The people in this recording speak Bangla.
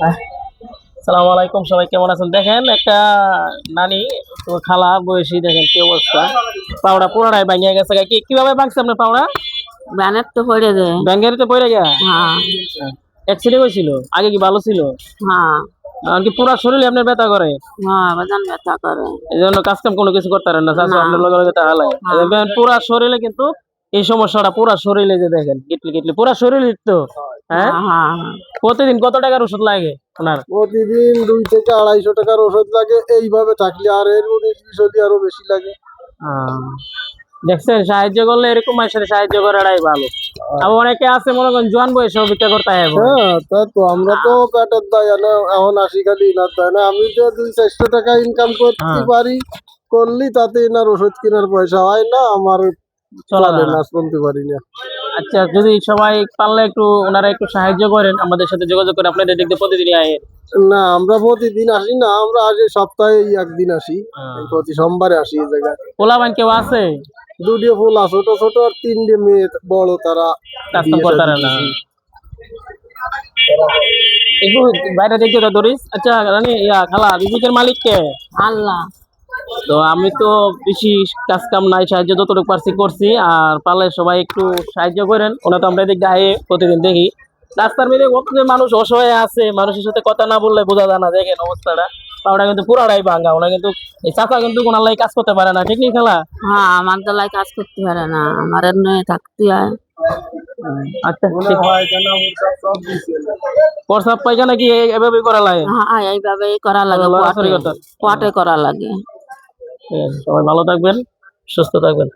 সালাম আলাইকুম, সবাই কেমন আছেন? দেখেন একটা নানি, তো খালা বয়সী, দেখেন কি অবস্থা। পাউডা পুরাটাই ভাঙিয়া গেছে গা। কিভাবে ভাঙছে আপনার পাউডা? ব্যানের তো পড়ে যায়। ব্যাঙ্গের তো পড়ে গেয়া হ্যাঁ অ্যাক্সিডেন্ট হয়েছিল? আগে কি ভালো ছিল? হ্যাঁ আর কি পুরা শরীরে আপনার ব্যথা করে? হ্যাঁ, বাজান ব্যথা করে। এই জন্য কাজ কাম কোনো কিছু করতে পারেন না, চাচা না। আপনার লগে লগে তা হালাই হ্যাঁ পুরা শরীরে কিন্তু এই সমস্যাটা পুরা শরীরে, যে দেখেন কিটলি কিটলি পুরা শরীরে তো। হ্যাঁ, হ্যাঁ হ্যাঁ হ্যাঁ। প্রতিদিন কত টাকার ওষুধ লাগে ওনার? প্রতিদিন 2 থেকে 250 টাকার ওষুধ লাগে। এইভাবে থাকলে আর এর 19-20 হলে আরো বেশি লাগে। দেখছেন, সাহায্য করলে এরকম মানুষের সাহায্য করাটাই ভালো। আবার অনেকে আছে মনে করেন জোয়ান বয়সে ভিক্ষা করতে হয়। হ্যাঁ, তা তো আমরা তো পেটের দায় না, এখন আসি খালি ইনার দায় না। আমি তো 200-400 টাকা ইনকাম করতে পারি, করলি তাতে ইনার ওষুধ কেনার পয়সা হয় না, আমার চলে না, চলতে পারি না। আচ্ছা, যদি সবাই পারলে একটু ওনারা একটু সাহায্য করেন, আমাদের সাথে যোগাযোগ করে আপনাদের দেখতে প্রতিদিন আয়। না, আমরা প্রতিদিন আসি না, আমরা আসি সপ্তাহে একদিন আসি, প্রতি সোমবারে আসি এই জায়গায়। পোলাবান কেউ আছে? 2টি ফুল ছোট ছোট আর 3টে মেয়ে বড়, তারা কাস্টম করতে পারে না। একটু বাইরে দেখতে তো ধরিস। আচ্ছা রানী, খালা রিজিকের মালিক কে? আল্লাহ। তো আমি তো বেশি কাজ কাম নাই, সাহায্য যতটুকু পারছি করছি। আর পারলে সবাই একটু সাহায্য করেন। ওনা তো আমরা এদিক দিয়ে প্রতিদিন দেখি রাস্তার মধ্যে কত যে মানুষ অসহায় আছে, মানুষের সাথে কথা না বললে বোঝা যায় না। দেখেন অবস্থাটা, ওটা কিন্তু পুরাটাই ভাঙ্গা। ওনা কিন্তু এই চাচা কিন্তু ওনার লাই কাজ করতে পারে না, ঠিক নেই খেলা? হ্যাঁ, আমার দলাই কাজ করতে পারে না, আমার এমনি থাকতে হয়। আচ্ছা, প্রসাব পায়খানা কি এভাবে করা লাগে? হ্যাঁ, এইভাবেই করা লাগে, কোয়াটে করা লাগে। সবাই ভালো থাকবেন, সুস্থ থাকবেন।